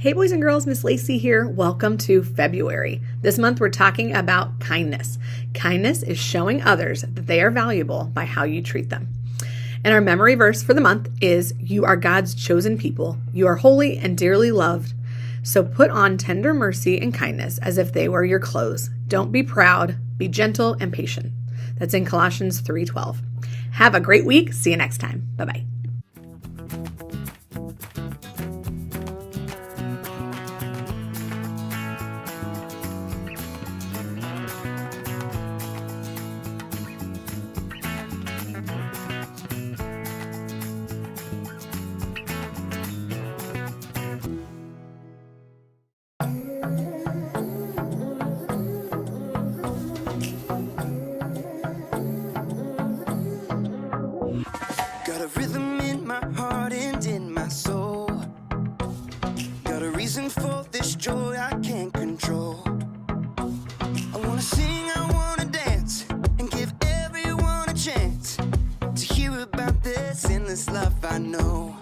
Hey boys and girls, Miss Lacey here. Welcome to February. This month we're talking about kindness. Kindness is showing others that they are valuable by how you treat them. And our memory verse for the month is, "You are God's chosen people. You are holy and dearly loved. So put on tender mercy and kindness as if they were your clothes. Don't be proud, be gentle and patient." That's in Colossians 3:12. Have a great week. See you next time. Bye-bye. Got a rhythm in my heart and in my soul. Got a reason for this joy I can't control. I wanna sing, I wanna dance, and give everyone a chance to hear about this endless love I know.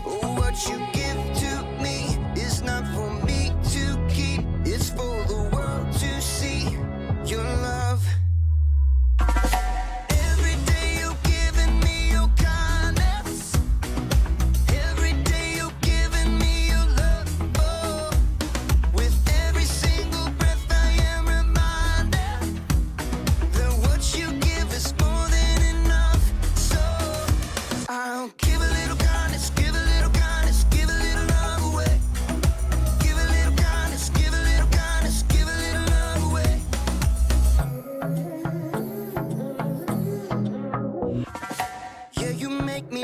Oh, what you give to me is not for me to keep. It's for the world to see your love.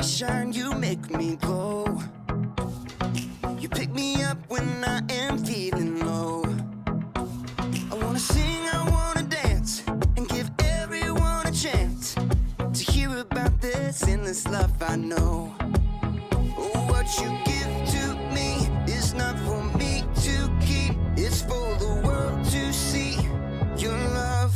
Shine, you make me glow. You pick me up when I am feeling low. I wanna sing, I wanna dance, and give everyone a chance to hear about this endless love I know. Oh, what you give to me is not for me to keep. It's for the world to see your love.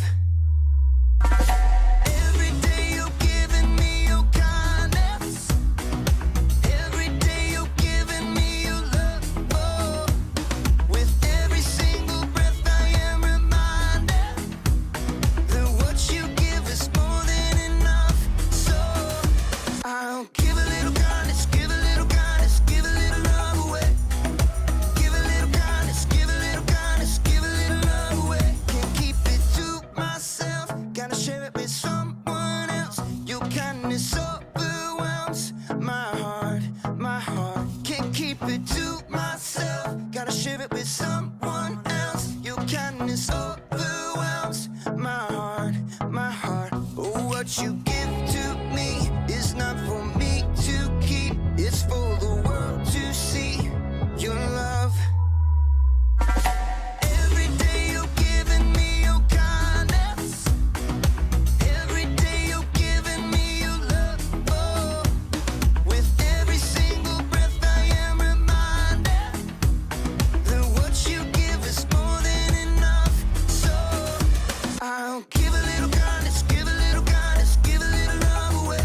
What you give to me is not for me to keep. It's for the world to see your love. Every day you're giving me your kindness. Every day you're giving me your love. Oh, with every single breath I am reminded that what you give is more than enough. So I'll give a little kindness, give a little kindness, give a little love away.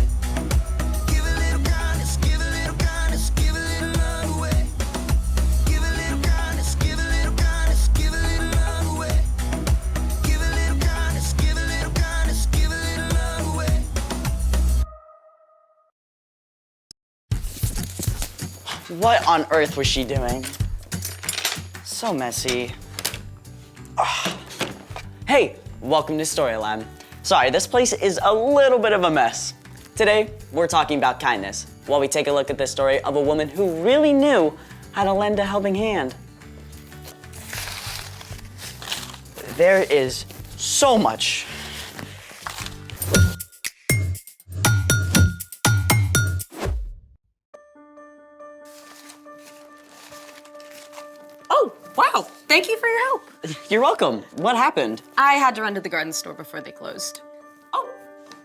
Give a little kindness, give a little kindness, give a little love away. Give a little kindness, give a little kindness, give a little love away. Give a little kindness, give a little kindness, give a little love away. What on earth was she doing? So messy. Ugh. Hey, welcome to Storyland. Sorry, this place is a little bit of a mess. Today, we're talking about kindness, while we take a look at the story of a woman who really knew how to lend a helping hand. There is so much. Oh, wow. Thank you for your help. You're welcome. What happened? I had to run to the garden store before they closed. Oh,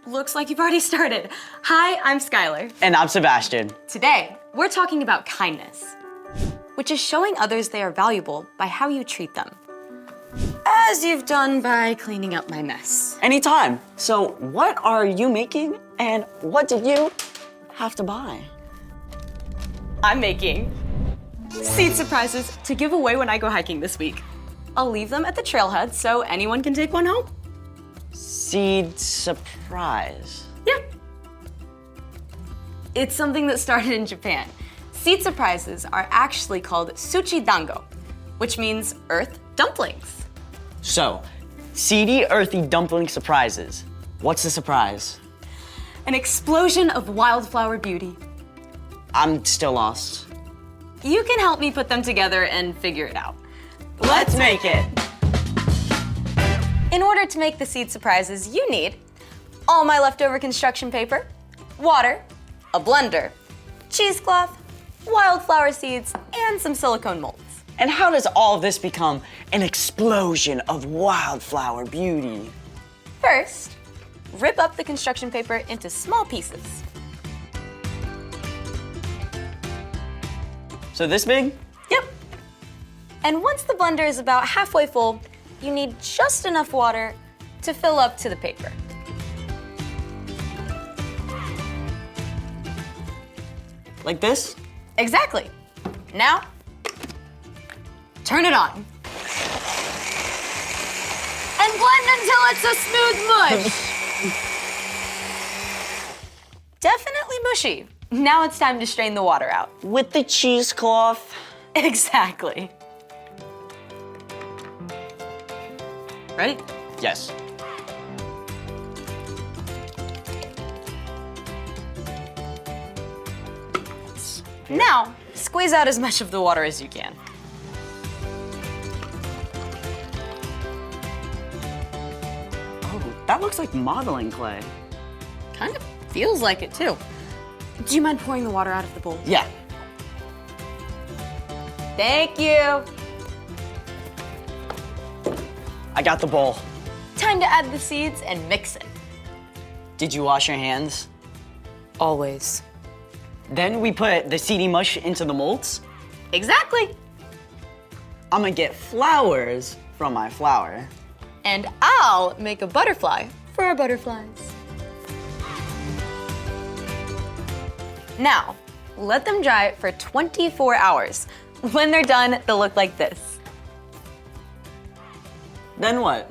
looks like you've already started. Hi, I'm Skylar. And I'm Sebastian. Today, we're talking about kindness, which is showing others they are valuable by how you treat them. As you've done by cleaning up my mess. Anytime. So what are you making and what did you have to buy? I'm making seed surprises to give away when I go hiking this week. I'll leave them at the trailhead so anyone can take one home. Seed surprise. Yeah. It's something that started in Japan. Seed surprises are actually called suchi dango, which means earth dumplings. So, seedy, earthy dumpling surprises. What's the surprise? An explosion of wildflower beauty. I'm still lost. You can help me put them together and figure it out. Let's make it. In order to make the seed surprises, you need all my leftover construction paper, water, a blender, cheesecloth, wildflower seeds, and some silicone molds. And how does all of this become an explosion of wildflower beauty? First, rip up the construction paper into small pieces. So this big? Yep. And once the blender is about halfway full, you need just enough water to fill up to the paper. Like this? Exactly. Now, turn it on. And blend until it's a smooth mush. Definitely mushy. Now it's time to strain the water out. With the cheesecloth? Exactly. Ready? Yes. Now, squeeze out as much of the water as you can. Oh, that looks like modeling clay. Kind of feels like it too. Do you mind pouring the water out of the bowl? Yeah. Thank you. I got the bowl. Time to add the seeds and mix it. Did you wash your hands? Always. Then we put the seedy mush into the molds. Exactly. I'm gonna get flowers from my flower. And I'll make a butterfly for our butterflies. Now, let them dry for 24 hours. When they're done, they'll look like this. Then what?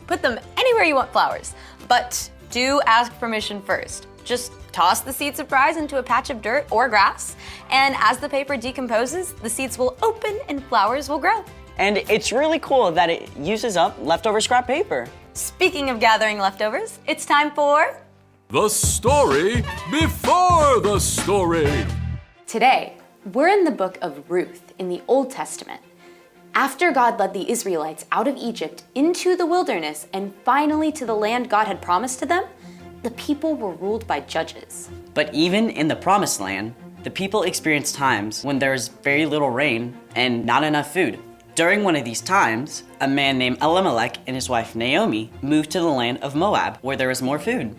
Put them anywhere you want flowers, but do ask permission first. Just toss the seed surprise into a patch of dirt or grass, and as the paper decomposes, the seeds will open and flowers will grow. And it's really cool that it uses up leftover scrap paper. Speaking of gathering leftovers, it's time for The story before the story. Today, we're in the book of Ruth in the Old Testament. After God led the Israelites out of Egypt into the wilderness and finally to the land God had promised to them, the people were ruled by judges. But even in the promised land, the people experienced times when there's very little rain and not enough food. During one of these times, a man named Elimelech and his wife Naomi moved to the land of Moab, where there was more food.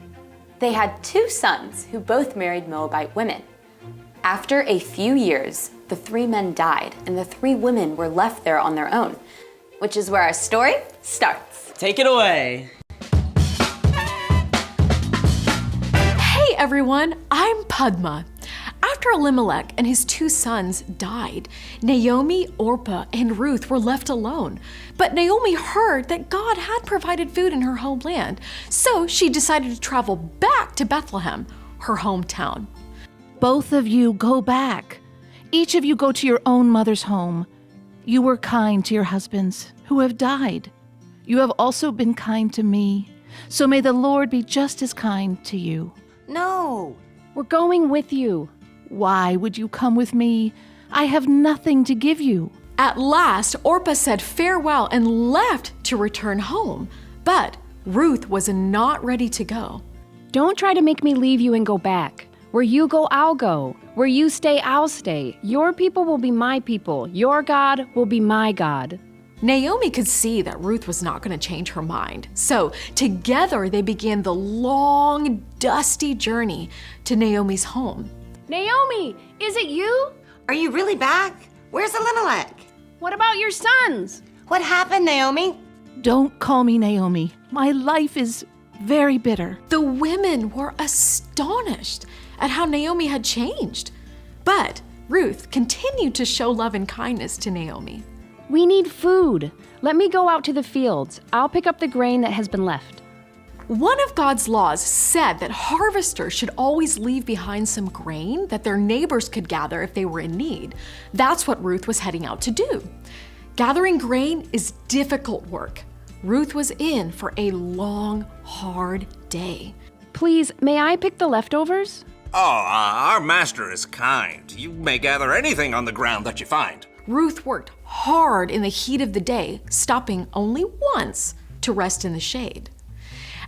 They had 2 sons who both married Moabite women. After a few years, the 3 men died and the 3 women were left there on their own, which is where our story starts. Take it away. Hey everyone, I'm Padma. After Elimelech and his 2 sons died, Naomi, Orpah, and Ruth were left alone. But Naomi heard that God had provided food in her homeland, so she decided to travel back to Bethlehem, her hometown. Both of you go back. Each of you go to your own mother's home. You were kind to your husbands who have died. You have also been kind to me. So may the Lord be just as kind to you. No, We're going with you. Why would you come with me? I have nothing to give you. At last, Orpah said farewell and left to return home. But Ruth was not ready to go. don't try to make me leave you and go back. Where you go, I'll go. Where you stay, I'll stay. Your people will be my people. Your God will be my God. Naomi could see that Ruth was not going to change her mind. So together they began the long, dusty journey to Naomi's home. Naomi, is it you? Are you really back? Where's Elimelech? What about your sons? What happened, Naomi? Don't call me Naomi. My life is very bitter. The women were astonished at how Naomi had changed. But Ruth continued to show love and kindness to Naomi. We need food. Let me go out to the fields. I'll pick up the grain that has been left. One of God's laws said that harvesters should always leave behind some grain that their neighbors could gather if they were in need. That's what Ruth was heading out to do. Gathering grain is difficult work. Ruth was in for a long, hard day. Please, may I pick the leftovers? Oh, our master is kind. You may gather anything on the ground that you find. Ruth worked hard in the heat of the day, stopping only once to rest in the shade.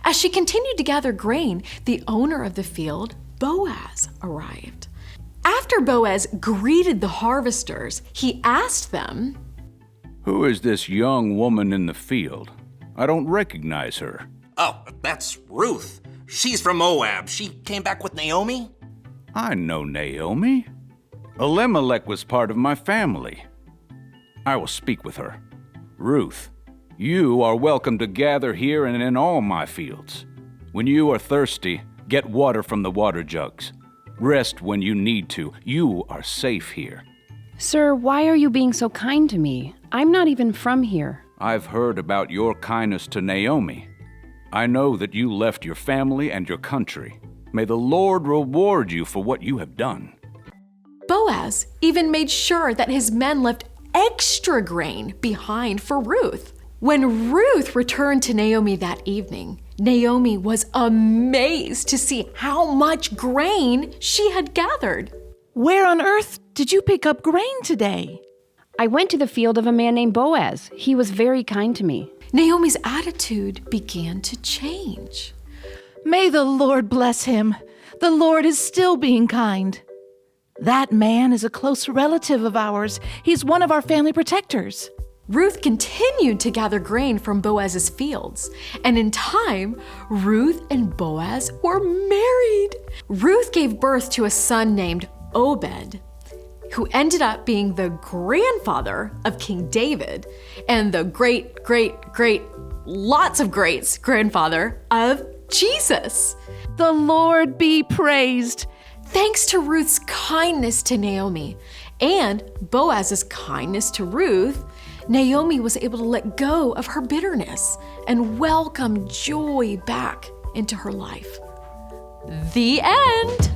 As she continued to gather grain, the owner of the field, Boaz, arrived. After Boaz greeted the harvesters, he asked them, "Who is this young woman in the field? I don't recognize her." Oh, that's Ruth. She's from Moab. She came back with Naomi? I know Naomi. Elimelech was part of my family. I will speak with her. Ruth, you are welcome to gather here and in all my fields. When you are thirsty, get water from the water jugs. Rest when you need to. You are safe here. Sir, why are you being so kind to me? I'm not even from here. I've heard about your kindness to Naomi. I know that you left your family and your country. May the Lord reward you for what you have done. Boaz even made sure that his men left extra grain behind for Ruth. When Ruth returned to Naomi that evening, Naomi was amazed to see how much grain she had gathered. Where on earth did you pick up grain today? I went to the field of a man named Boaz. He was very kind to me. Naomi's attitude began to change. May the Lord bless him. The Lord is still being kind. That man is a close relative of ours. He's one of our family protectors. Ruth continued to gather grain from Boaz's fields, and in time, Ruth and Boaz were married. Ruth gave birth to a son named Obed, who ended up being the grandfather of King David and the lots of greats grandfather of Jesus. The Lord be praised. Thanks to Ruth's kindness to Naomi and Boaz's kindness to Ruth, Naomi was able to let go of her bitterness and welcome joy back into her life. The end.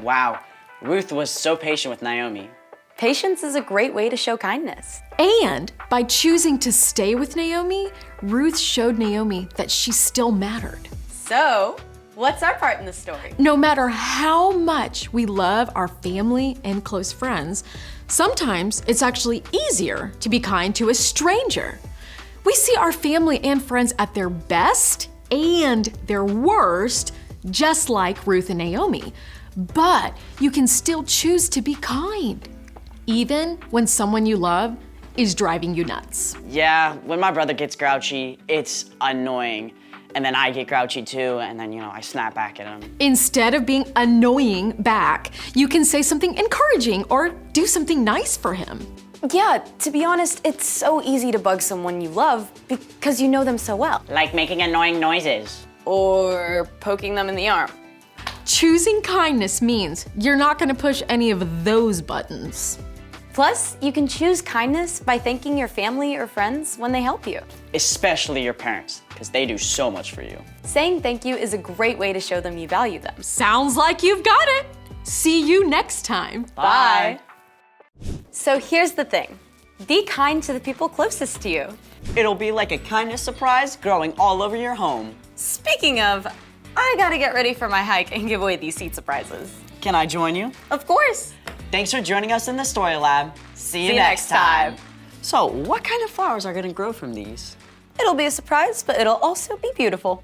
Wow, Ruth was so patient with Naomi. Patience is a great way to show kindness. And by choosing to stay with Naomi, Ruth showed Naomi that she still mattered. So, what's our part in the story? No matter how much we love our family and close friends, sometimes it's actually easier to be kind to a stranger. We see our family and friends at their best and their worst, just like Ruth and Naomi. But you can still choose to be kind, even when someone you love is driving you nuts. Yeah, when my brother gets grouchy, it's annoying. And then I get grouchy too, and then, I snap back at him. Instead of being annoying back, you can say something encouraging or do something nice for him. Yeah, to be honest, it's so easy to bug someone you love because you know them so well. Like making annoying noises. Or poking them in the arm. Choosing kindness means you're not gonna push any of those buttons. Plus, you can choose kindness by thanking your family or friends when they help you. Especially your parents, because they do so much for you. Saying thank you is a great way to show them you value them. Sounds like you've got it. See you next time. Bye. So here's the thing. Be kind to the people closest to you. It'll be like a kindness surprise growing all over your home. Speaking of, I gotta get ready for my hike and give away these seed surprises. Can I join you? Of course. Thanks for joining us in the Story Lab. See you next time. So, what kind of flowers are gonna grow from these? It'll be a surprise, but it'll also be beautiful.